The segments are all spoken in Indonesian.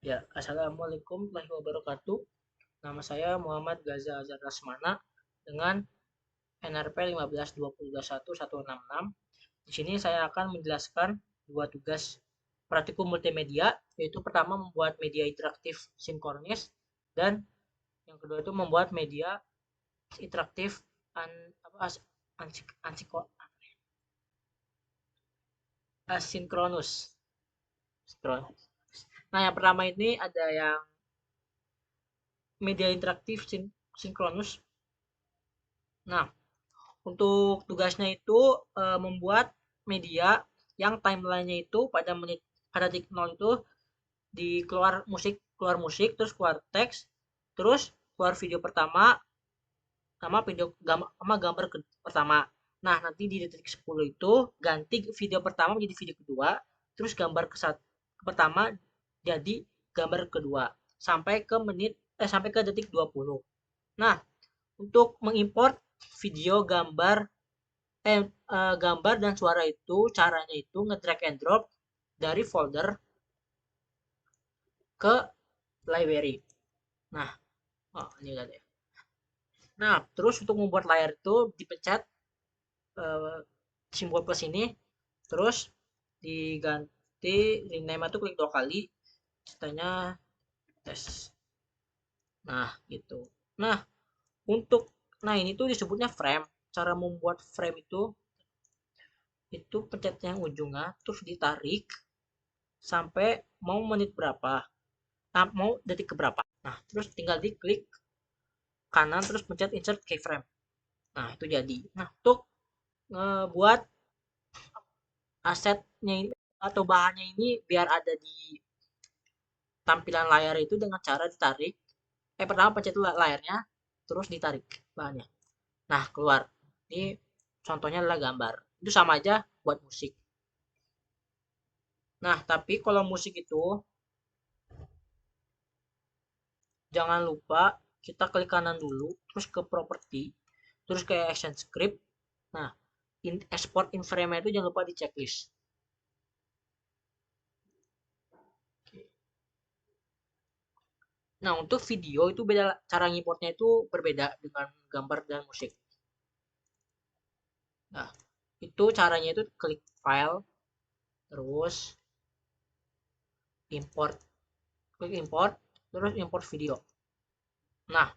Ya, Assalamualaikum warahmatullahi wabarakatuh. Nama saya Muhammad Gaza Azhar Rasmana dengan NRP 152021 166. Di sini saya akan menjelaskan dua tugas praktikum multimedia, yaitu pertama membuat media interaktif sinkronis dan yang kedua itu membuat media interaktif an, apa, as, ansik- ansiko- asinkronus. Nah, yang pertama ini ada yang media interaktif sinkronus. Nah, untuk tugasnya itu membuat media yang timelinenya itu pada detik 0 itu keluar musik, terus keluar teks, terus keluar video pertama sama gambar pertama. Nah, nanti di detik 10 itu ganti video pertama menjadi video kedua, terus pertama jadi gambar kedua sampai ke detik 20. Nah, untuk mengimport video, gambar dan suara itu caranya itu nge-drag and drop dari folder ke library. Nah, oh, ini lihat ya. Nah, terus untuk membuat layar itu dipencet eh, simbol plus ini, terus diganti rename itu klik 2 kali, ceritanya tes. Nah, gitu. Nah, untuk nah ini tuh disebutnya frame. Cara membuat frame itu pencet yang ujungnya, terus ditarik sampai mau menit berapa. Mau detik keberapa. Nah, terus tinggal diklik kanan terus pencet insert keyframe. Nah, itu jadi. Nah, untuk ngebuat asetnya ini atau bahannya ini biar ada di tampilan layar itu dengan cara ditarik. Pertama pencet layarnya, terus ditarik bahannya. Nah, keluar. Ini contohnya adalah gambar. Itu sama aja buat musik. Nah, tapi kalau musik itu jangan lupa kita klik kanan dulu, terus ke properti, terus ke action script. Nah, export in frame itu jangan lupa di checklist. Nah, untuk video itu beda, cara ngimportnya itu berbeda dengan gambar dan musik. Nah, itu caranya itu klik file, terus import, klik import, terus import video. Nah,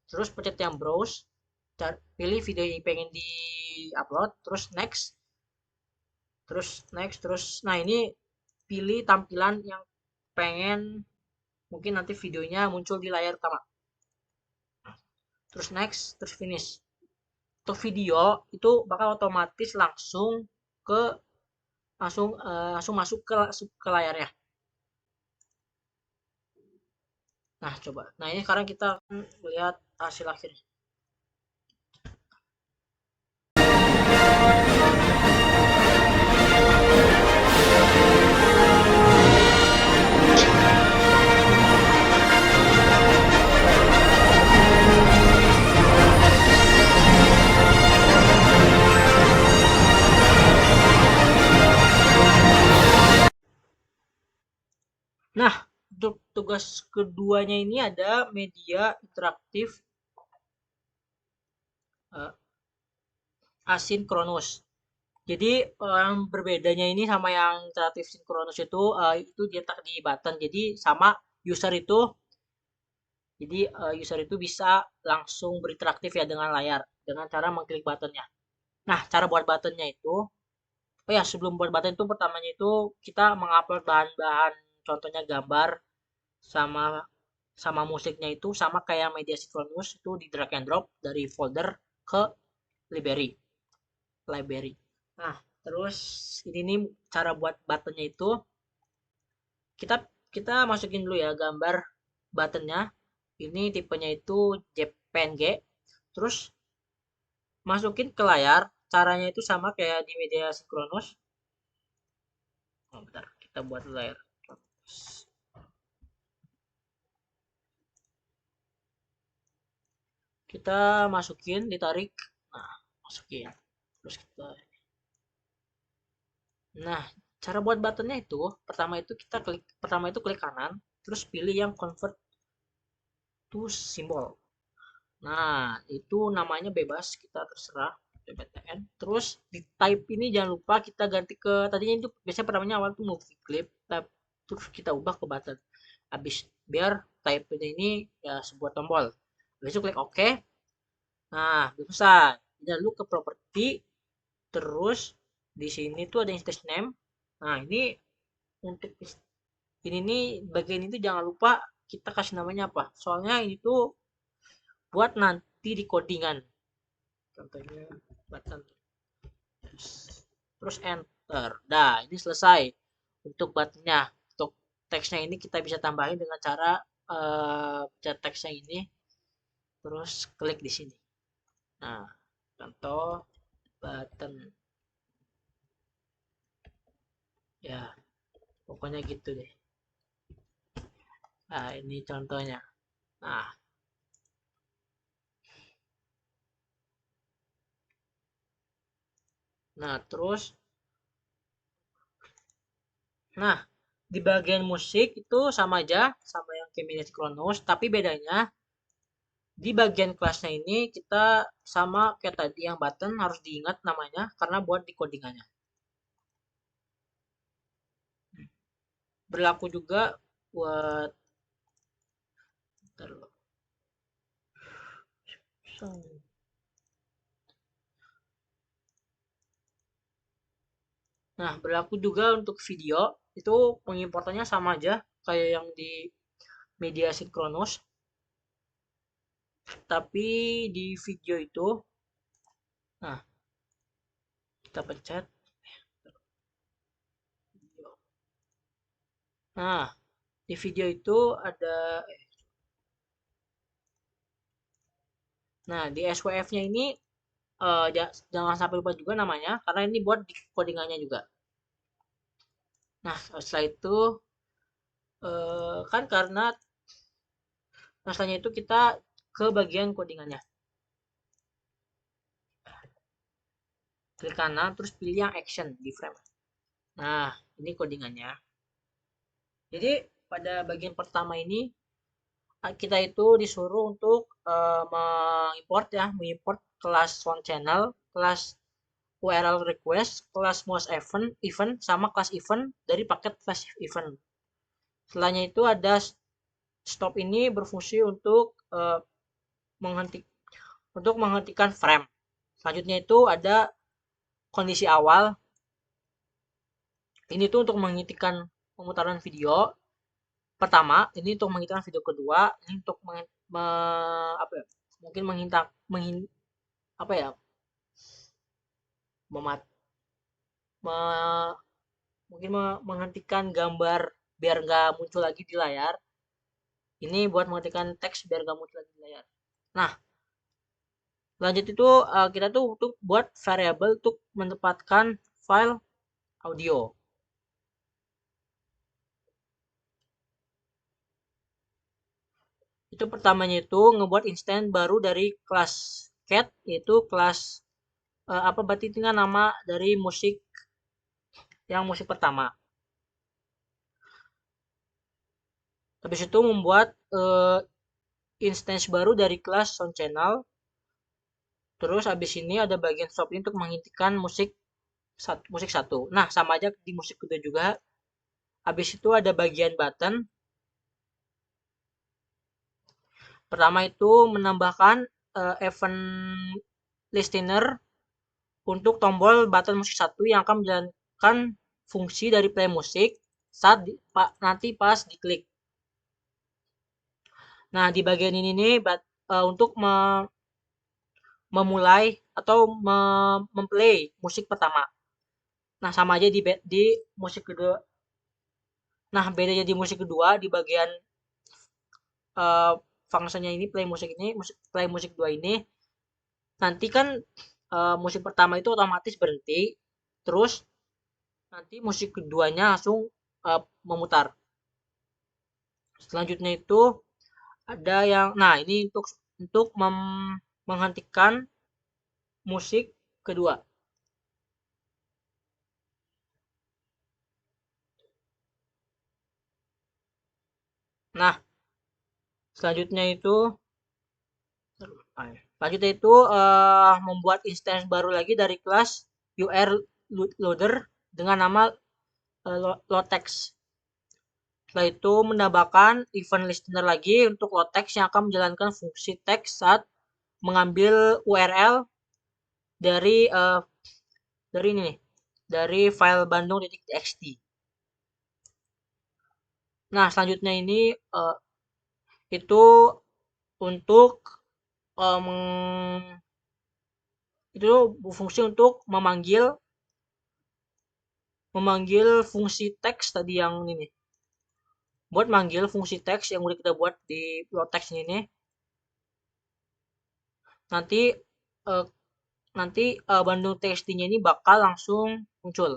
terus pencet yang browse, pilih video yang pengen di upload, terus next, terus nah ini pilih tampilan yang pengen mungkin nanti videonya muncul di layar utama. Terus next, terus finish. Untuk video itu bakal otomatis ke langsung masuk ke layarnya. Nah, coba. Nah, ini sekarang kita akan lihat hasil akhirnya. Nah, untuk tugas keduanya ini ada media interaktif uh, asinkronus. Jadi berbedanya ini sama yang interaktif sinkronus itu dia tak di button. Jadi user itu bisa langsung berinteraktif ya dengan layar dengan cara mengklik buttonnya. Nah, cara buat buttonnya itu, oh ya sebelum buat button itu pertamanya itu kita mengupload bahan-bahan, contohnya gambar sama sama musiknya itu sama kayak media sinkronus itu di drag and drop dari folder ke library. Library. Nah, terus ini nih cara buat buttonnya itu kita kita masukin dulu ya gambar buttonnya. Ini tipenya itu JPNG. Terus masukin ke layar. Caranya itu sama kayak di media sinkronus. Oh, bentar, kita buat layar. Kita masukin, ditarik. Nah, masukin. Terus kita Nah, cara buat buttonnya itu pertama itu klik kanan, terus pilih yang convert to symbol. Nah, itu namanya bebas, kita terserah PPTN. Terus di type ini jangan lupa kita ganti ke tadinya itu biasanya pertamanya awal tuh movie clip, terus kita ubah ke button. Habis biar type-nya ini ya sebuah tombol. Habis itu klik OK. Nah, selesai. Jangan lupa ke properti, terus di sini tuh ada instance name. Nah, ini untuk ini nih bagian itu jangan lupa kita kasih namanya apa. Soalnya ini tuh buat nanti di codingan. Contohnya button. Terus enter. Nah, ini selesai untuk buttonnya. Untuk teksnya ini kita bisa tambahin dengan cara pencet teksnya ini, terus klik di sini. Nah, contoh button. Ya, pokoknya gitu deh. Nah, ini contohnya. Nah, terus, nah, di bagian musik itu sama aja, sama yang Camilla Kronos, tapi bedanya di bagian kelasnya ini kita sama kayak tadi yang button harus diingat namanya karena buat di codingannya. Berlaku juga buat nah, berlaku juga untuk video itu pengimportannya sama aja kayak yang di media sinkronus, tapi di video itu nah kita pencet. Nah, di video itu ada nah di SWF-nya ini jangan sampai lupa juga namanya karena ini buat di codingannya juga. Nah, setelah itu kan karena setelahnya itu kita ke bagian codingannya. Klik kanan terus pilih yang action di frame. Nah, ini codingannya. Jadi pada bagian pertama ini kita itu disuruh untuk mengimport kelas sound channel, kelas URL request, kelas mouse event sama kelas event dari paket flash event. Setelahnya itu ada stop ini berfungsi untuk menghenti menghentikan frame. Selanjutnya itu ada kondisi awal. Ini tuh untuk menghentikan pemutaran video pertama, ini untuk menghentikan video kedua, ini untuk apa ya? Mungkin apa ya? Memat, me- mungkin menghentikan gambar biar nggak muncul lagi di layar. Ini buat menghentikan teks biar nggak muncul lagi di layar. Nah, lanjut itu kita tuh untuk buat variabel untuk menempatkan file audio. Itu pertamanya itu ngebuat instance baru dari kelas cat, yaitu kelas apa berarti itu nama dari musik yang musik pertama. Habis itu membuat instance baru dari kelas sound channel. Terus habis ini ada bagian stop ini untuk menghentikan musik satu. Nah, sama aja di musik kedua juga. Habis itu ada bagian button. Pertama itu menambahkan event listener untuk tombol button musik satu yang akan menjalankan fungsi dari play musik saat nanti pas diklik. Nah, di bagian ini nih untuk memulai atau memplay musik pertama. Nah, sama aja di musik kedua. Nah, bedanya di musik kedua di bagian uh, fungsinya ini play musik dua ini nanti kan musik pertama itu otomatis berhenti, terus nanti musik keduanya langsung memutar. Selanjutnya itu ada yang nah ini untuk menghentikan musik kedua. Nah, selanjutnya itu membuat instance baru lagi dari kelas UR loader dengan nama loadText. Setelah itu menambahkan event listener lagi untuk loadText yang akan menjalankan fungsi text saat mengambil URL dari ini nih, dari file bandung.txt. Nah, selanjutnya ini itu untuk um, itu fungsi untuk memanggil fungsi teks tadi yang ini. Buat manggil fungsi teks yang udah kita buat di plot text ini, nanti uh, Bandung TXT-nya ini bakal langsung muncul.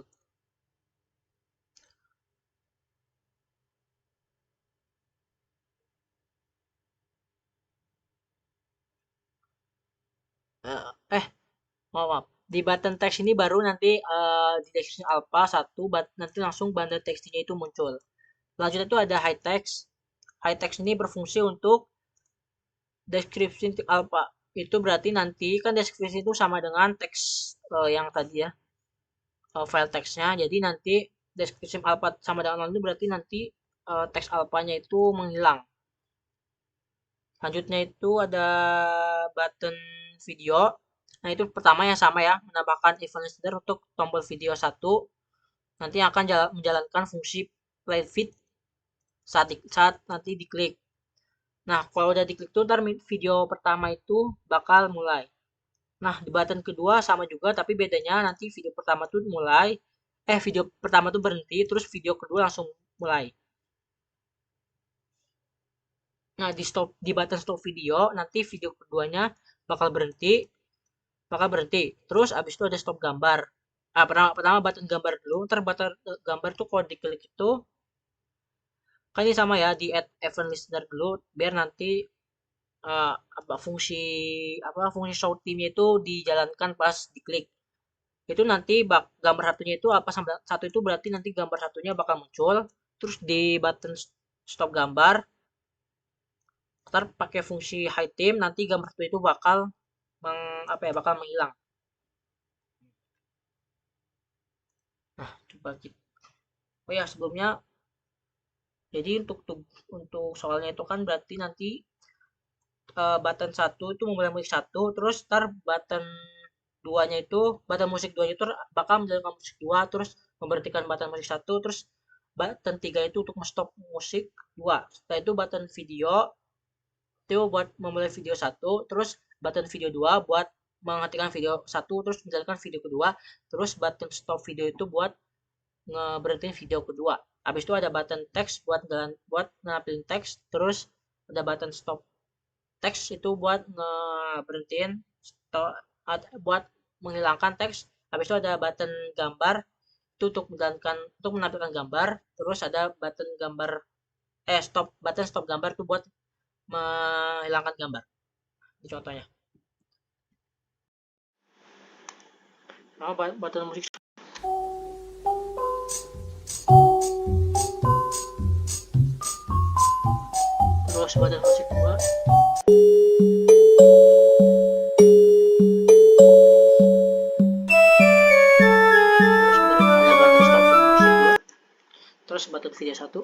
Uh, eh, maaf. Di button text ini baru nanti di deskripsi alpha 1 nanti langsung bundle TXT-nya itu muncul. Selanjutnya itu ada high text. High text ini berfungsi untuk deskripsi alpha. Itu berarti nanti kan deskripsi itu sama dengan teks yang tadi ya, file teksnya. Jadi nanti deskripsi alpha sama dengan 0 itu berarti nanti teks alphanya itu menghilang. Selanjutnya itu ada button video. Nah, itu pertama yang sama ya, menambahkan event listener untuk tombol video 1. Nanti akan menjalankan fungsi play feed saat nanti diklik. Nah, kalau udah diklik tuh ntar video pertama itu bakal mulai. Nah, di button kedua sama juga, tapi bedanya nanti video pertama tuh video pertama tuh berhenti, terus video kedua langsung mulai. Nah, di button stop video, nanti video keduanya bakal berhenti, Terus abis itu ada stop gambar. Pertama button gambar dulu, ntar button gambar tuh kalau diklik itu, kan ini sama ya, di add event listener dulu, biar nanti eh, fungsi show timnya itu dijalankan pas diklik. Itu nanti gambar satunya itu apa sama satu itu berarti nanti gambar satunya bakal muncul, terus di button stop gambar ntar pakai fungsi hide theme nanti gambar satu itu bakal bakal menghilang. Nah, coba kita. Oh ya, sebelumnya jadi untuk soalnya itu kan berarti nanti button satu itu memulai musik satu, terus ntar button musik duanya itu bakal menjalankan musik dua, terus memberhentikan button musik satu, terus button tiga itu untuk stop musik dua. Setelah itu button video itu buat memulai video satu, terus button video dua buat menghentikan video satu, terus menjalankan video kedua, terus button stop video itu buat ngeberhentiin video kedua. Habis itu ada button text buat ngambilin teks, terus ada button stop teks itu buat ngeberhentiin buat menghilangkan teks. Habis itu ada button gambar itu untuk menampilkan gambar, terus ada button stop gambar itu buat menghilangkan gambar. Ini contohnya. Nah, button musik terus button musik dua. Terus button video satu,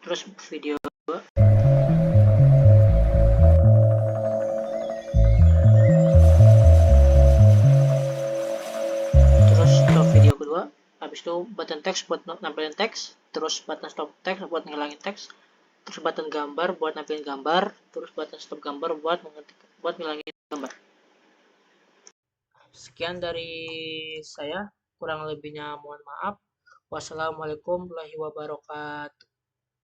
terus video 2, terus stop video kedua, habis itu button text buat nampilin teks, terus button stop text buat ngilangin teks, terus button gambar buat nampilin gambar, terus button stop gambar buat ngilangin gambar. Sekian dari saya, kurang lebihnya mohon maaf. Wassalamualaikum warahmatullahi wabarakatuh.